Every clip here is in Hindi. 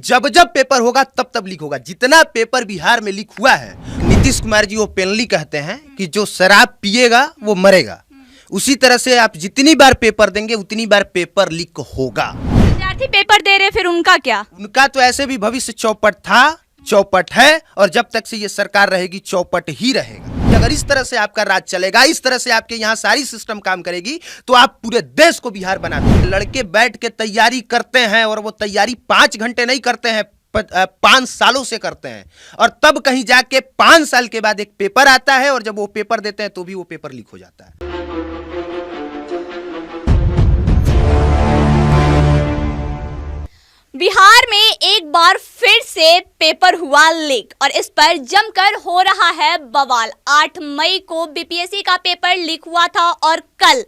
जब जब पेपर होगा तब तब लीक होगा। जितना पेपर बिहार में लीक हुआ है, नीतीश कुमार जी ओपनली कहते हैं कि जो शराब पिएगा वो मरेगा। उसी तरह से आप जितनी बार पेपर देंगे उतनी बार पेपर लीक होगा। विद्यार्थी पेपर दे रहे, फिर उनका क्या? उनका तो ऐसे भी भविष्य चौपट था, चौपट है, और जब तक से ये सरकार रहेगी चौपट ही रहेगा। अगर इस तरह से आपका राज चलेगा, इस तरह से आपके यहाँ सारी सिस्टम काम करेगी, तो आप पूरे देश को बिहार बना देंगे। लड़के बैठ के तैयारी करते हैं और वो तैयारी 5 घंटे नहीं करते हैं, 5 सालों से करते हैं, और तब कहीं जाके 5 साल के बाद एक पेपर आता है, और जब वो पेपर देते हैं तो भी वो पेपर लीक हो जाता है। बिहार में एक बार फिर से पेपर हुआ लीक और इस पर जमकर हो रहा है बवाल। 8 मई को बीपीएससी का पेपर लीक हुआ था और कल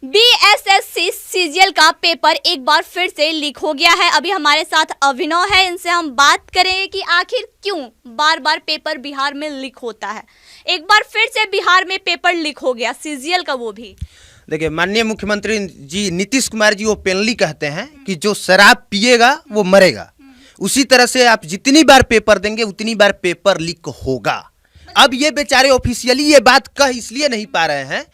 बीएसएससी सीजीएल का पेपर एक बार फिर से लीक हो गया है। अभी हमारे साथ अभिनव है, इनसे हम बात करेंगे कि आखिर क्यों बार बार पेपर बिहार में लीक होता है। एक बार फिर से बिहार में पेपर लीक हो गया, सीजीएल का वो भी। देखिए, माननीय मुख्यमंत्री जी नीतीश कुमार जी ओपनली कहते हैं कि जो शराब पिएगा वो मरेगा। उसी तरह से आप जितनी बार पेपर देंगे उतनी बार पेपर लीक होगा। अब ये बेचारे ऑफिशियली ये बात कह इसलिए नहीं पा रहे हैं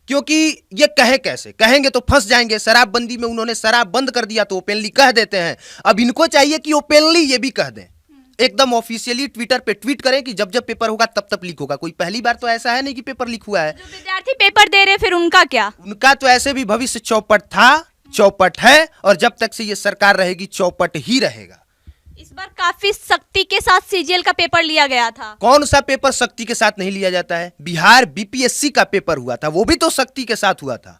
क्योंकि ये कहे कैसे, कहेंगे तो फंस जाएंगे। शराबबंदी में उन्होंने शराब बंद कर दिया तो ओपनली कह देते हैं। अब इनको चाहिए कि ओपनली ये भी कह दें, एकदम ऑफिशियली ट्विटर पे ट्वीट करें कि जब जब पेपर होगा तब तब लीक होगा। कोई पहली बार तो ऐसा है नहीं कि पेपर लीक हुआ है। जो विद्यार्थी पेपर दे रहे, फिर उनका क्या? उनका तो ऐसे भी भविष्य चौपट था, चौपट है, और जब तक से ये सरकार रहेगी चौपट ही रहेगा। इस बार काफी सख्ती के साथ सीजीएल का पेपर लिया गया था। कौन सा पेपर सख्ती के साथ नहीं लिया जाता है? बिहार बीपीएससी का पेपर हुआ था, वो भी तो सख्ती के साथ हुआ था,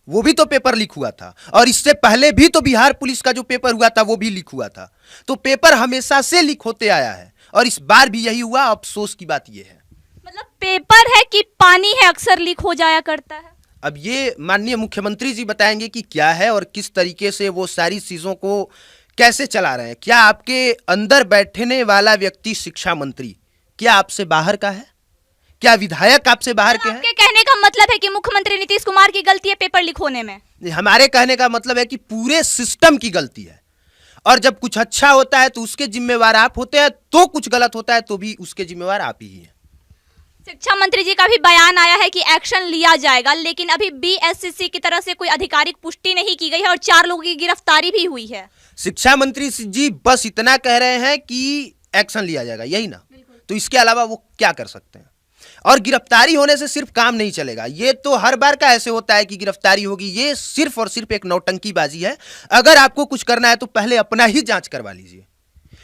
वो भी तो पेपर लीक हुआ था। और इससे पहले भी तो बिहार पुलिस का जो पेपर हुआ था वो भी लीक हुआ था। तो पेपर हमेशा से लीक होते आया है और इस बार भी यही हुआ। अफसोस की बात यह है, मतलब पेपर है कि पानी है, अक्सर लीक हो जाया करता है। अब ये माननीय मुख्यमंत्री जी बताएंगे कि क्या है और किस तरीके से वो सारी चीजों को कैसे चला रहे हैं। क्या आपके अंदर बैठने वाला व्यक्ति शिक्षा मंत्री क्या आपसे बाहर का है? क्या विधायक आपसे बाहर के हैं? आपके कहने का मतलब है कि मुख्यमंत्री नीतीश कुमार की गलती है पेपर लीक होने में? हमारे कहने का मतलब है कि पूरे सिस्टम की गलती है, और जब कुछ अच्छा होता है तो उसके जिम्मेवार आप होते हैं, तो कुछ गलत होता है तो भी उसके जिम्मेवार आप ही हैं। शिक्षा मंत्री जी का भी बयान आया है कि एक्शन लिया जाएगा, लेकिन अभी बीएसएससी की तरफ से कोई आधिकारिक पुष्टि नहीं की गई है और 4 लोगों की गिरफ्तारी भी हुई है। शिक्षा मंत्री जी बस इतना कह रहे हैं कि एक्शन लिया जाएगा, यही ना? तो इसके अलावा वो क्या कर सकते हैं? और गिरफ्तारी होने से सिर्फ काम नहीं चलेगा। ये तो हर बार का ऐसे होता है कि गिरफ्तारी होगी, ये सिर्फ और सिर्फ एक नौटंकीबाजी है। अगर आपको कुछ करना है तो पहले अपना ही जांच करवा लीजिए।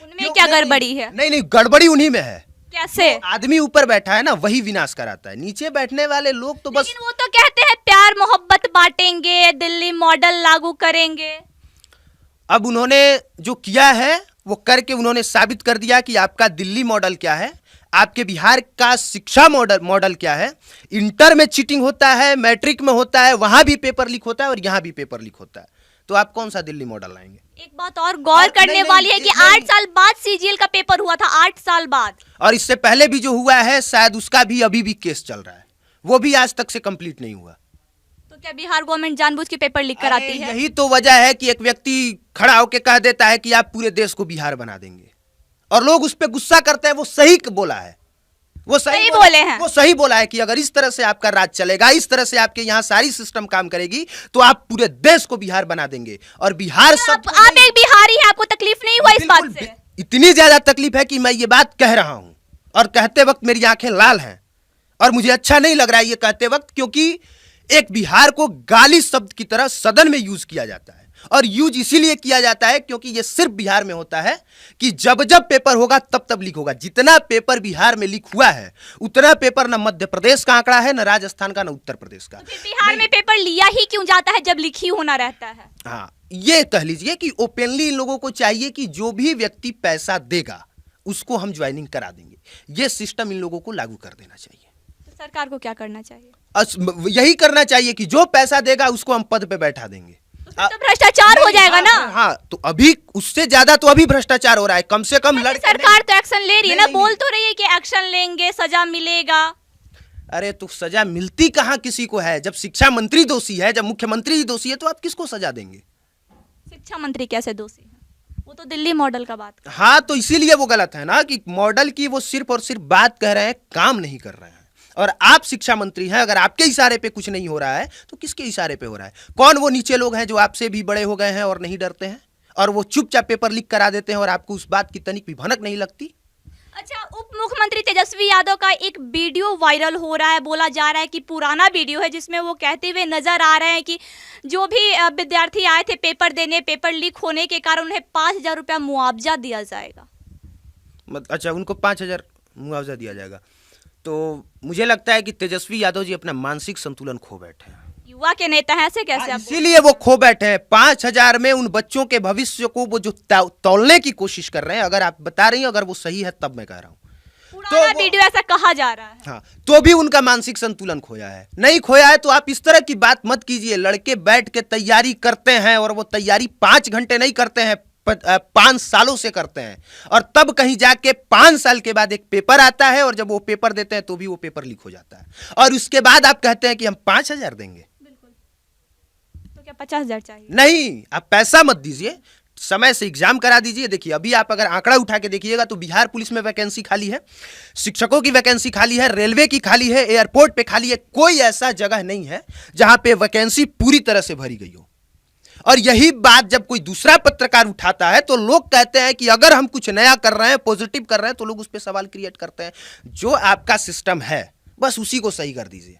उनमें क्या गड़बड़ी है? नहीं, गड़बड़ी उन्हीं में है। कैसे? आदमी ऊपर बैठा है ना, वही विनाश कराता है। नीचे बैठने वाले लोग तो बस, लेकिन वो तो कहते हैं प्यार मोहब्बत बांटेंगे, दिल्ली मॉडल लागू करेंगे। अब उन्होंने जो किया है वो करके उन्होंने साबित कर दिया कि आपका दिल्ली मॉडल क्या है, आपके बिहार का शिक्षा मॉडल क्या है। इंटर में चीटिंग होता है, मैट्रिक में होता है, वहां भी पेपर लीक होता है और यहां भी पेपर लीक होता है। तो आप कौन सा दिल्ली मॉडल लाएंगे? एक बात और गौर करने वाली है कि 8 साल बाद सीजीएल का पेपर हुआ था, 8 साल बाद। और इससे पहले भी जो हुआ है शायद उसका भी अभी भी केस चल रहा है, वो भी आज तक से कंप्लीट नहीं हुआ। तो क्या बिहार गवर्नमेंट जानबूझ के पेपर लीक कराती है? यही तो वजह है कि एक व्यक्ति खड़ा होकर कह देता है कि आप पूरे देश को बिहार बना देंगे, और लोग उस पर गुस्सा करते हैं। वो सही बोला है, वो सही बोले हैं, वो सही बोला है कि अगर इस तरह से आपका राज चलेगा, इस तरह से आपके यहाँ सारी सिस्टम काम करेगी, तो आप पूरे देश को बिहार बना देंगे। और बिहार सब आप एक बिहारी हैं, आपको तकलीफ नहीं हुआ इस बात से? इतनी ज्यादा तकलीफ है कि मैं ये बात कह रहा हूं और कहते वक्त मेरी आंखें लाल हैं, और मुझे अच्छा नहीं लग रहा है ये कहते वक्त, क्योंकि एक बिहार को गाली शब्द की तरह सदन में यूज किया जाता है। और यूज इसीलिए किया जाता है क्योंकि ये सिर्फ बिहार में होता है कि जब जब पेपर होगा तब तब लीक होगा। जितना पेपर बिहार में लीक हुआ है उतना पेपर न मध्य प्रदेश का आंकड़ा है, न राजस्थान का, न उत्तर प्रदेश का। तो बिहार में पेपर लिया ही क्यों जाता है जब लीक ही होना रहता है? हाँ, ये कह लीजिए कि ओपनली इन लोगों को चाहिए कि जो भी व्यक्ति पैसा देगा उसको हम ज्वाइनिंग करा देंगे। ये सिस्टम इन लोगों को लागू कर देना चाहिए। तो सरकार को क्या करना चाहिए? यही करना चाहिए कि जो पैसा देगा उसको हम पद पे बैठा देंगे। तो भ्रष्टाचार हो जाएगा ना? हाँ, तो अभी उससे ज्यादा तो अभी भ्रष्टाचार हो रहा है। कम से कम सरकार तो एक्शन ले रही है ना, बोल तो रही है कि एक्शन लेंगे, सजा मिलेगा। अरे तो सजा मिलती कहाँ किसी को है? जब शिक्षा मंत्री दोषी है, जब मुख्यमंत्री दोषी है, तो आप किसको सजा देंगे? शिक्षा मंत्री कैसे दोषी है? वो तो दिल्ली मॉडल का बात हाँ, तो इसीलिए वो गलत है ना कि मॉडल की वो सिर्फ और सिर्फ बात कह रहे हैं, काम नहीं कर रहे हैं। और आप शिक्षा मंत्री हैं, अगर आपके इशारे पे कुछ नहीं हो रहा है तो किसके इशारे पे हो रहा है? कौन वो नीचे लोग हैं जो आपसे भी बड़े हो गए हैं और नहीं डरते हैं, और वो चुपचाप पेपर लीक करा देते हैं और आपको उस बात की तनिक भी भनक नहीं लगती? अच्छा, उप मुख्यमंत्री तेजस्वी यादव का एक वीडियो वायरल हो रहा है, बोला जा रहा है कि पुराना वीडियो है, जिसमें वो कहते हुए नजर आ रहे हैं कि जो भी विद्यार्थी आए थे पेपर देने, पेपर लीक होने के कारण उन्हें 5,000 रुपया मुआवजा दिया जाएगा। अच्छा, उनको 5,000 मुआवजा दिया जाएगा। तो मुझे लगता है कि तेजस्वी यादव जी अपना मानसिक संतुलन खो बैठे हैं। युवा के नेता हैं, ऐसे कैसे आप इसीलिए वो खो बैठे हैं। 5,000 में उन बच्चों के भविष्य को वो जो तौलने की कोशिश कर रहे हैं, अगर आप बता रही हैं अगर वो सही है तब मैं कह रहा हूँ, पुराना वीडियो ऐसा कहा जा रहा है। हाँ, तो भी उनका मानसिक संतुलन खोया है। नहीं खोया है तो आप इस तरह की बात मत कीजिए। लड़के बैठ के तैयारी करते हैं और वो तैयारी 5 घंटे नहीं करते हैं, 5 सालों से करते हैं, और तब कहीं जाके 5 साल के बाद एक पेपर आता है, और जब वो पेपर देते हैं तो भी वो पेपर लीक हो जाता है, और उसके बाद आप कहते हैं कि हम 5,000 देंगे। तो क्या 50,000 चाहिए? नहीं, आप पैसा मत दीजिए, समय से एग्जाम करा दीजिए। देखिए, अभी आप अगर आंकड़ा उठा के देखिएगा तो बिहार पुलिस में वैकेंसी खाली है, शिक्षकों की वैकेंसी खाली है, रेलवे की खाली है, एयरपोर्ट पे खाली है। कोई ऐसा जगह नहीं है जहां पे वैकेंसी पूरी तरह से भरी गई हो। और यही बात जब कोई दूसरा पत्रकार उठाता है तो लोग कहते हैं कि अगर हम कुछ नया कर रहे हैं, पॉजिटिव कर रहे हैं, तो लोग उस पर सवाल क्रिएट करते हैं। जो आपका सिस्टम है बस उसी को सही कर दीजिए।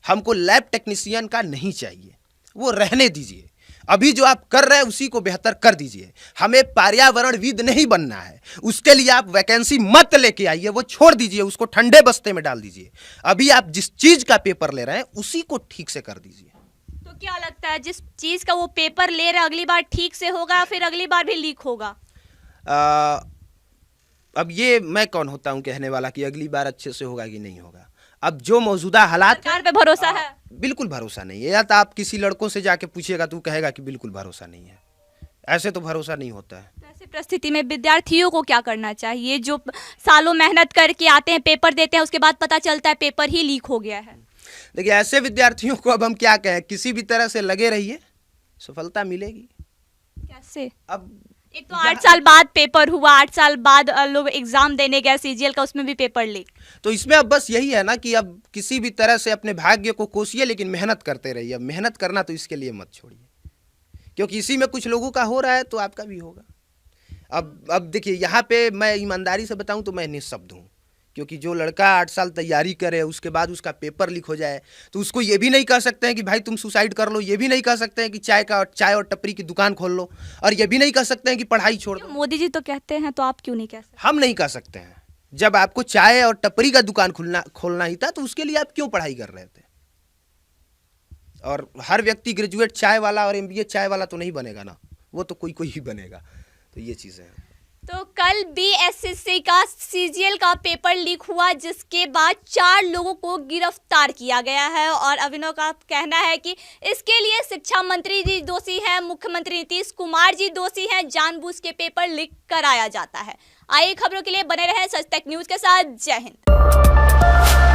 हमको लैब टेक्नीशियन का नहीं चाहिए, वो रहने दीजिए। अभी जो आप कर रहे हैं उसी को बेहतर कर दीजिए। हमें पर्यावरणविद नहीं बनना है, उसके लिए आप वैकेंसी मत लेके आइए, वो छोड़ दीजिए, उसको ठंडे बस्ते में डाल दीजिए। अभी आप जिस चीज का पेपर ले रहे हैं उसी को ठीक से कर दीजिए। तो क्या लगता है, जिस चीज का वो पेपर ले रहे हैं अगली बार ठीक से होगा या फिर अगली बार भी लीक होगा? अब ये मैं कौन होता हूं कहने वाला कि अगली बार अच्छे से होगा कि नहीं होगा। अब जो मौजूदा हालात, सरकार पे भरोसा है? बिल्कुल भरोसा नहीं है। या तो आप किसी लड़कों से जाके पूछिएगा तो कहेगा कि बिल्कुल भरोसा नहीं है। ऐसे तो भरोसा नहीं होता है। तो ऐसी परिस्थिति में विद्यार्थियों को क्या करना चाहिए, जो सालों मेहनत करके आते हैं, पेपर देते हैं, उसके बाद पता चलता है पेपर ही लीक हो गया है? देखिए, ऐसे विद्यार्थियों को अब हम क्या कहें, किसी भी तरह से लगे रहिए, सफलता मिलेगी। कैसे? अब एक तो 8 साल बाद पेपर हुआ, 8 साल बाद लोग एग्जाम देने गए सीजीएल का, उसमें भी पेपर लीक। तो इसमें अब बस यही है ना कि अब किसी भी तरह से अपने भाग्य को कोसिए, लेकिन मेहनत करते रहिए। अब मेहनत करना तो इसके लिए मत छोड़िए, क्योंकि इसी में कुछ लोगों का हो रहा है तो आपका भी होगा। अब देखिए, यहाँ पे मैं ईमानदारी से बताऊं तो मैं निःशब्द हूँ, क्योंकि जो लड़का 8 साल तैयारी करे उसके बाद उसका पेपर लीक हो जाए तो उसको ये भी नहीं कह सकते हैं कि भाई तुम सुसाइड कर लो, ये भी नहीं कह सकते हैं कि चाय और टपरी की दुकान खोल लो, और ये भी नहीं कह सकते हैं कि पढ़ाई छोड़ दो। मोदी जी तो कहते हैं, तो आप क्यों नहीं कह सकते? हम नहीं कह सकते हैं। जब आपको चाय और टपरी का दुकान खोलना ही था तो उसके लिए आप क्यों पढ़ाई कर रहे थे? और हर व्यक्ति ग्रेजुएट चाय वाला और MBA चाय वाला तो नहीं बनेगा ना, वो तो कोई ही बनेगा। तो ये चीज़ें हैं। तो कल BSSC का CGL का पेपर लीक हुआ, जिसके बाद 4 लोगों को गिरफ्तार किया गया है, और अभिनव का कहना है कि इसके लिए शिक्षा मंत्री जी दोषी हैं, मुख्यमंत्री नीतीश कुमार जी दोषी हैं, जानबूझ के पेपर लीक कराया जाता है। आइए खबरों के लिए बने रहें सच तक न्यूज के साथ। जय हिंद।